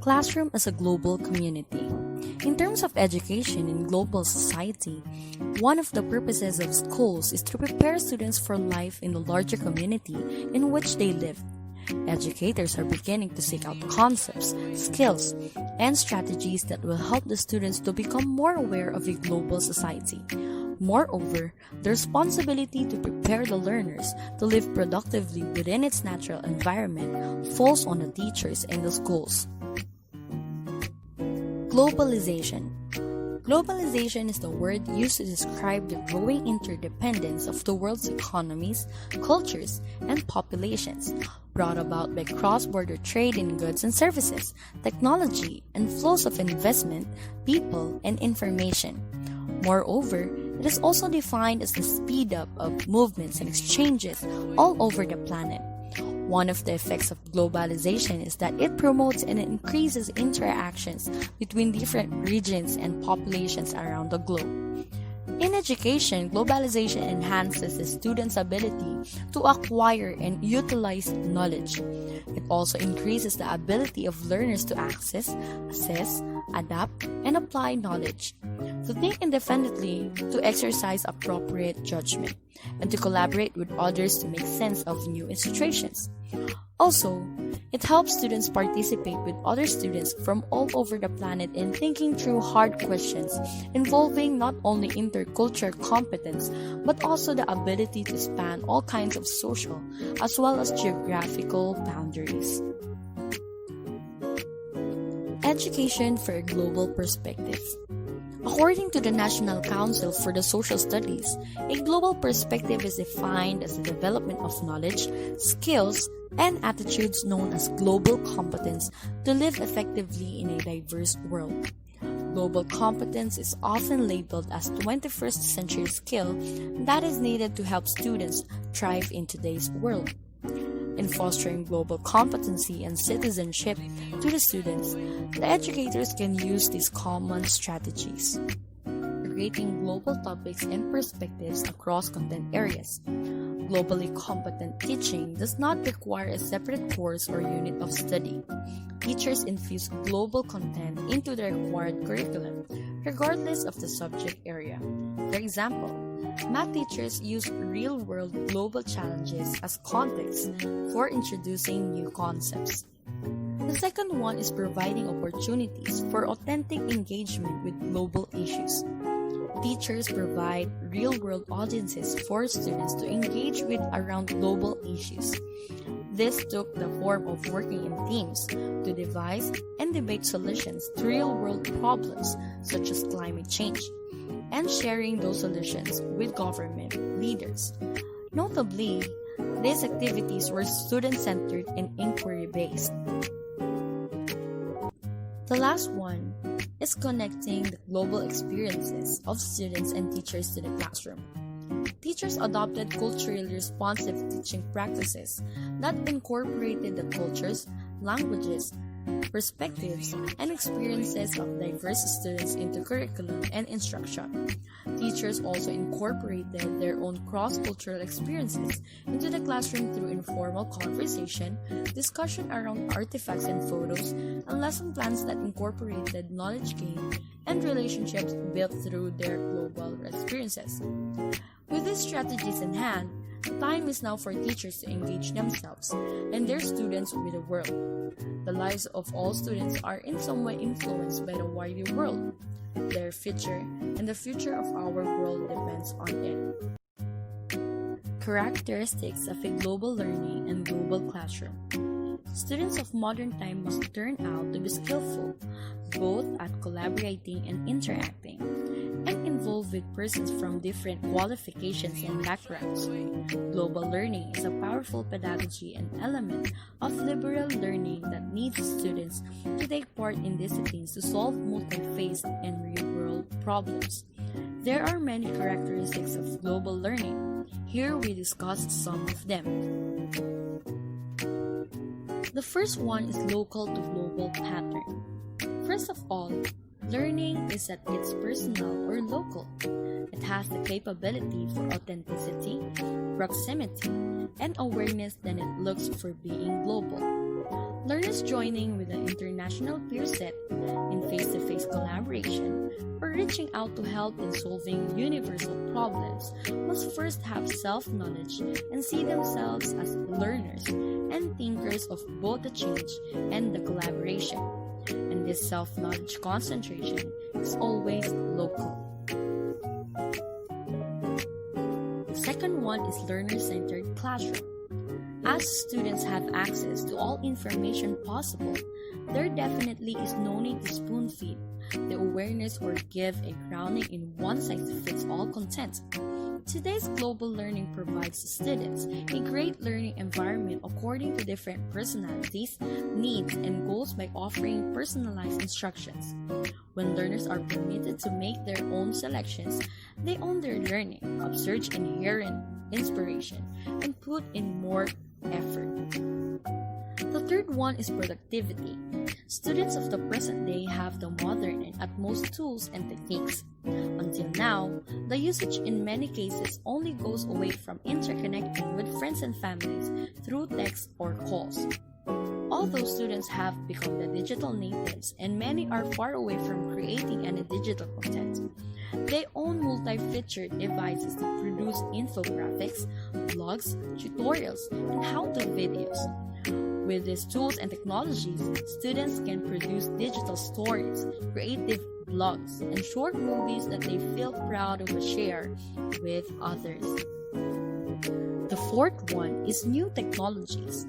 Classroom as a global community. In terms of education in global society, one of the purposes of schools is to prepare students for life in the larger community in which they live. Educators are beginning to seek out concepts, skills, and strategies that will help the students to become more aware of a global society. Moreover, the responsibility to prepare the learners to live productively within its natural environment falls on the teachers and the schools. Globalization. Globalization is the word used to describe the growing interdependence of the world's economies, cultures, and populations, brought about by cross-border trade in goods and services, technology, and flows of investment, people, and information. Moreover, it is also defined as the speed up of movements and exchanges all over the planet. One of the effects of globalization is that it promotes and increases interactions between different regions and populations around the globe. In education, globalization enhances the students' ability to acquire and utilize knowledge. It also increases the ability of learners to access, assess, adapt, and apply knowledge, to think independently, to exercise appropriate judgment, and to collaborate with others to make sense of new situations. Also, it helps students participate with other students from all over the planet in thinking through hard questions involving not only intercultural competence but also the ability to span all kinds of social as well as geographical boundaries. Education for a global perspective. According to the National Council for the Social Studies, a global perspective is defined as the development of knowledge, skills, and attitudes known as global competence to live effectively in a diverse world. Global competence is often labeled as 21st century skill that is needed to help students thrive in today's world. In fostering global competency and citizenship to the students, the educators can use these common strategies. Integrating global topics and perspectives across content areas. Globally competent teaching does not require a separate course or unit of study. Teachers infuse global content into the required curriculum, regardless of the subject area. For example, math teachers use real-world global challenges as context for introducing new concepts. The second one is providing opportunities for authentic engagement with global issues. Teachers provide real-world audiences for students to engage with around global issues. This took the form of working in teams to devise and debate solutions to real-world problems such as climate change, and sharing those solutions with government leaders. Notably, these activities were student-centered and inquiry-based. The last one is connecting the global experiences of students and teachers to the classroom. Teachers adopted culturally responsive teaching practices that incorporated the cultures, languages, perspectives, and experiences of diverse students into curriculum and instruction. Teachers also incorporated their own cross-cultural experiences into the classroom through informal conversation, discussion around artifacts and photos, and lesson plans that incorporated knowledge gained and relationships built through their global experiences. With these strategies in hand, the time is now for teachers to engage themselves and their students with the world. The lives of all students are in some way influenced by the wider world. Their future and the future of our world depends on it. Characteristics of a global learning and global classroom. Students of modern time must turn out to be skillful, both at collaborating and interacting, and involved with persons from different qualifications and backgrounds. Global learning is a powerful pedagogy and element of liberal learning that needs students to take part in disciplines to solve multi-phased and real-world problems. There are many characteristics of global learning. Here we discuss some of them. The first one is local to global pattern. First of all, learning is at its personal or local. It has the capability for authenticity, proximity, and awareness that it looks for being global. Learners joining with an international peer set in face-to-face collaboration or reaching out to help in solving universal problems must first have self-knowledge and see themselves as learners and thinkers of both the change and the collaboration. And this self-knowledge concentration is always local. The second one is learner-centered classroom. As students have access to all information possible, there definitely is no need to spoon feed the awareness or give a grounding in one-size-fits-all content. Today's global learning provides students a great learning environment according to different personalities, needs, and goals by offering personalized instructions. When learners are permitted to make their own selections, they own their learning, upsurge inherent inspiration, and put in more effort. The third one is productivity. Students of the present day have the modern and utmost tools and techniques. Until now, the usage in many cases only goes away from interconnecting with friends and families through text or calls. Although students have become the digital natives and many are far away from creating any digital content, they own multi-featured devices to produce infographics, blogs, tutorials, and how-to videos. With these tools and technologies, students can produce digital stories, creative blogs, and short movies that they feel proud to share with others. The fourth one is new technologies.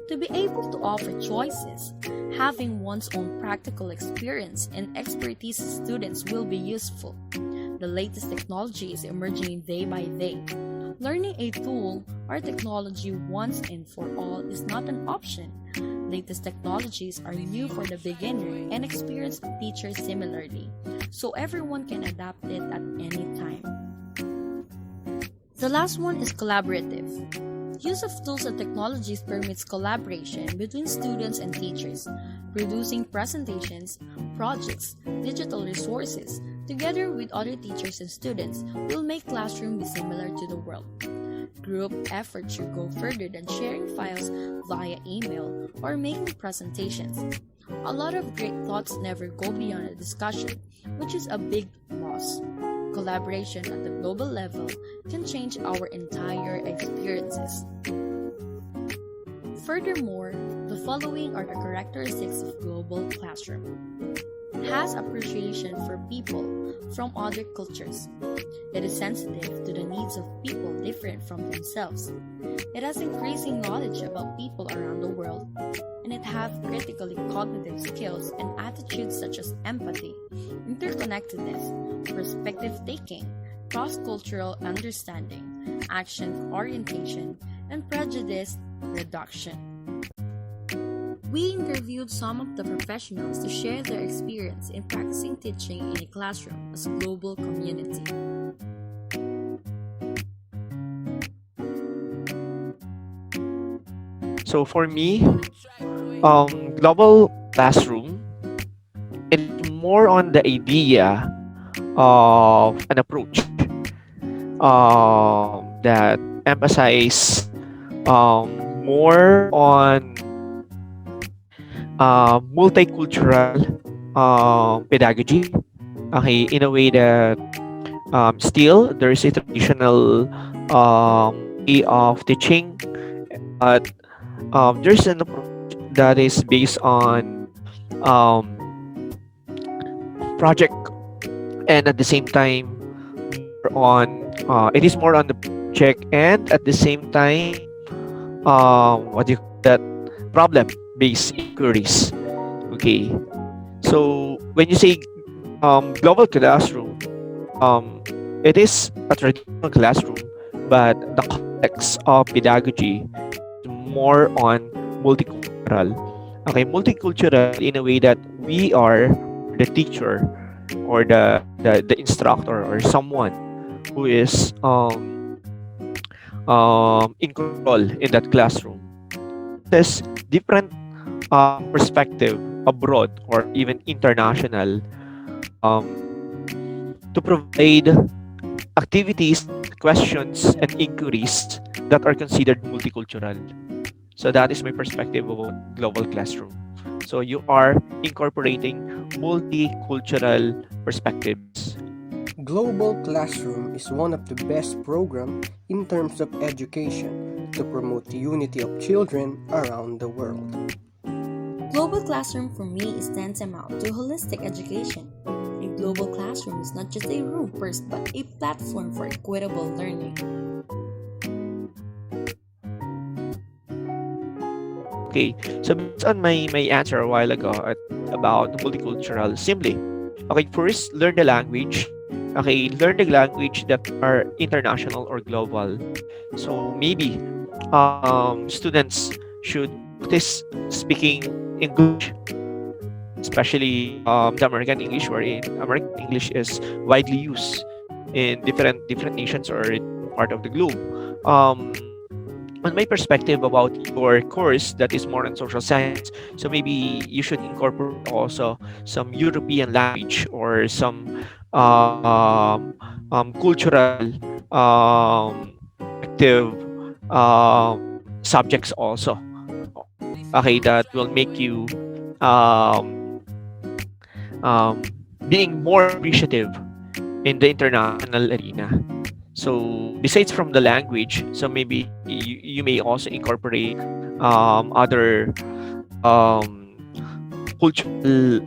To be able to offer choices, having one's own practical experience and expertise students will be useful. The latest technology is emerging day by day. Learning a tool or technology once and for all is not an option. Latest technologies are new for the beginner and experienced teachers similarly, so everyone can adapt it at any time. The last one is collaborative. Use of tools and technologies permits collaboration between students and teachers, producing presentations, projects, digital resources, together with other teachers and students will make classroom be similar to the world. Group effort should go further than sharing files via email or making presentations. A lot of great thoughts never go beyond a discussion, which is a big loss. Collaboration at the global level can change our entire experiences. Furthermore, the following are the characteristics of global classroom. Has appreciation for people from other cultures. It is sensitive to the needs of people different from themselves. It has increasing knowledge about people around the world, and it has critically cognitive skills and attitudes such as empathy, interconnectedness, perspective taking, cross-cultural understanding, action orientation, and prejudice reduction. We interviewed some of the professionals to share their experience in practicing teaching in a classroom as a global community. So for me, global classroom, it is more on the idea of an approach that emphasize more on multicultural pedagogy. Okay, in a way that still there is a traditional way of teaching, but there's an approach that is based on um, project, and at the same time more on it is more on the project, and at the same time what do you call that, problem based inquiries. Okay, so when you say global classroom, um, it is a traditional classroom, but the context of pedagogy is more on multicultural. Okay, multicultural in a way that we are the teacher or the instructor or someone who is in control in that classroom. There's different perspective abroad or even international um, to provide activities, questions, and inquiries that are considered multicultural. So that is my perspective about global classroom. So you are incorporating multicultural perspectives. Global Classroom is one of the best programs in terms of education to promote the unity of children around the world. Global classroom for me is tantamount to holistic education. A global classroom is not just a room first, but a platform for equitable learning. Okay, so based on my answer a while ago about multicultural, simply, okay, first learn the language. Okay, learn the language that are international or global. So maybe students should practice speaking English, especially the American English, wherein American English is widely used in different nations or in part of the globe. Um, on my perspective about your course that is more on social science, so maybe you should incorporate also some European language or some cultural active subjects also, okay, that will make you um, being more appreciative in the international arena. So besides from the language, so maybe you may also incorporate other um, cultural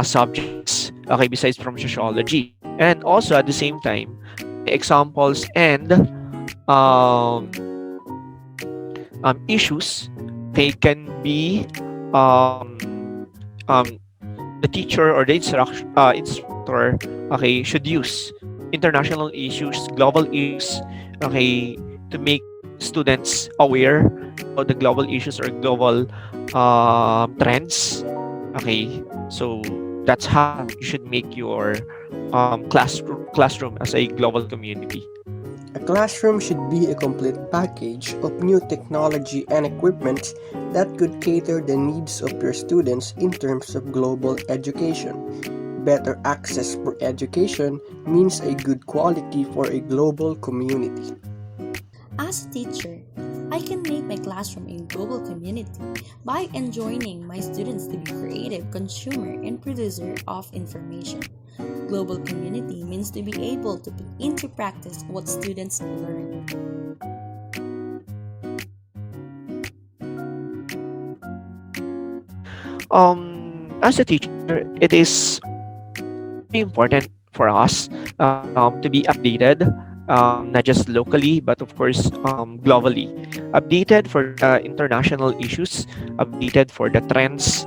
subjects. Okay, besides from sociology, and also at the same time, examples and um, issues. Okay, can be um, the teacher or the instructor, okay, should use international issues, global issues, okay, to make students aware of the global issues or global trends. Okay, so that's how you should make your classroom as a global community. A classroom should be a complete package of new technology and equipment that could cater the needs of your students in terms of global education. Better access for education means a good quality for a global community. As a teacher, I can make my classroom a global community by enjoining my students to be creative consumer and producer of information. Global community means to be able to put into practice what students learn. As a teacher, it is very important for us to be updated, not just locally, but of course globally. Updated for the international issues, updated for the trends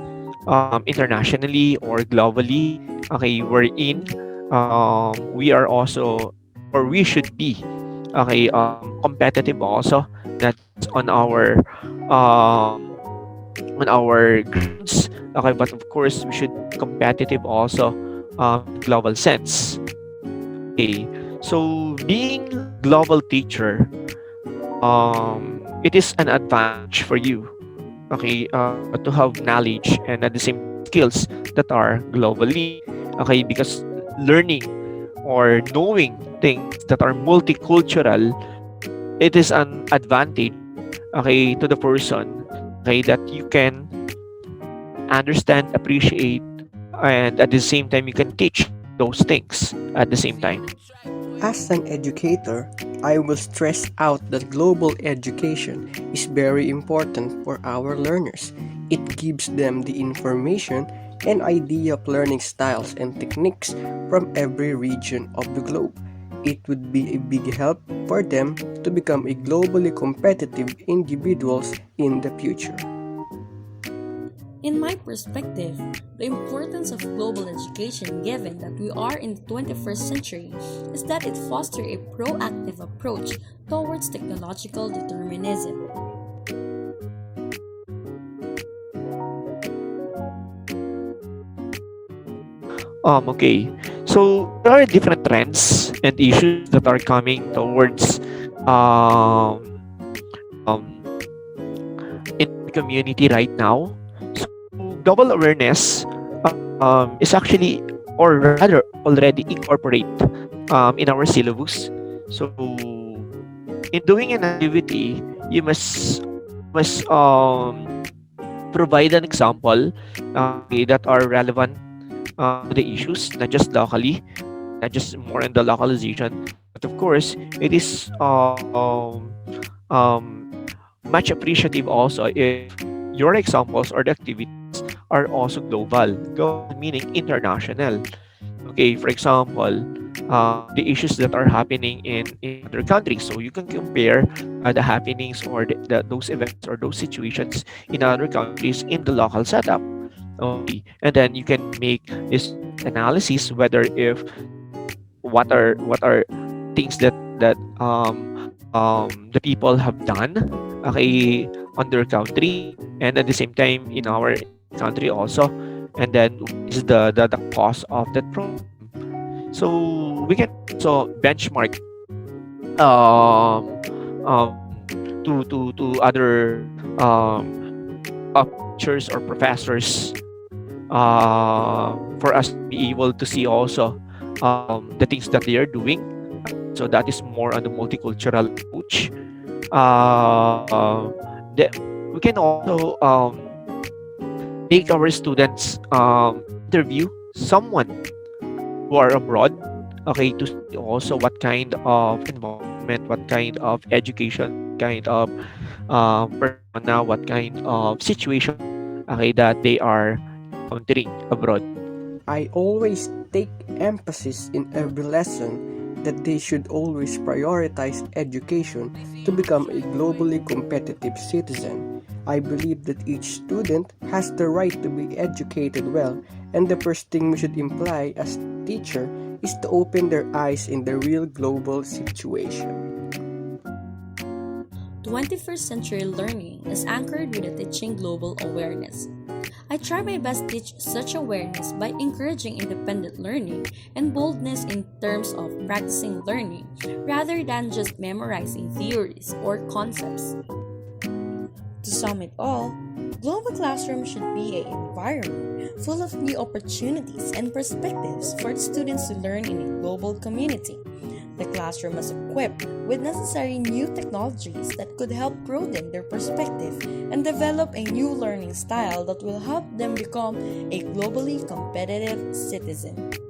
internationally or globally. Okay, we're in. We are also, or we should be, okay, competitive also, not just on our grounds. Okay, but of course we should be competitive also in global sense. Okay, so being global teacher, it is an advantage for you. Okay, to have knowledge and at the same time skills that are globally. Okay, because learning or knowing things that are multicultural, it is an advantage. Okay, to the person. Okay, that you can understand, appreciate, and at the same time you can teach those things at the same time. As an educator, I will stress out that global education is very important for our learners. It gives them the information and idea of learning styles and techniques from every region of the globe. It would be a big help for them to become a globally competitive individuals in the future. In my perspective, the importance of global education, given that we are in the 21st century, is that it fosters a proactive approach towards technological determinism. Okay, so there are different trends and issues that are coming towards um, um, in the community right now. So global awareness is actually, or rather, already incorporate in our syllabus. So in doing an activity, you must must provide an example that are relevant to the issues, not just locally, not just more in the localization, but of course, it is um, much appreciative also if your examples or the activities are also global. Global meaning international. Okay, for example, the issues that are happening in other countries. So you can compare the happenings or those events or those situations in other countries in the local setup. Okay, and then you can make this analysis whether if what are things that the people have done, okay, on their country, and at the same time in our country also, and then what is the cause of that problem. So we can also benchmark um, um, to other teachers or professors for us to be able to see also the things that they are doing. So that is more on the multicultural approach. That we can also make our students interview someone who are abroad, okay, to see also what kind of environment, what kind of education, kind of persona, what kind of situation, okay, that they are encountering abroad. I always take emphasis in every lesson that they should always prioritize education to become a globally competitive citizen. I believe that each student has the right to be educated well, and the first thing we should imply as teacher is to open their eyes in the real global situation. 21st century learning is anchored with a teaching global awareness. I try my best to teach such awareness by encouraging independent learning and boldness in terms of practicing learning rather than just memorizing theories or concepts. To sum it all, Global Classroom should be an environment full of new opportunities and perspectives for students to learn in a global community. The classroom is equipped with necessary new technologies that could help broaden their perspective and develop a new learning style that will help them become a globally competitive citizen.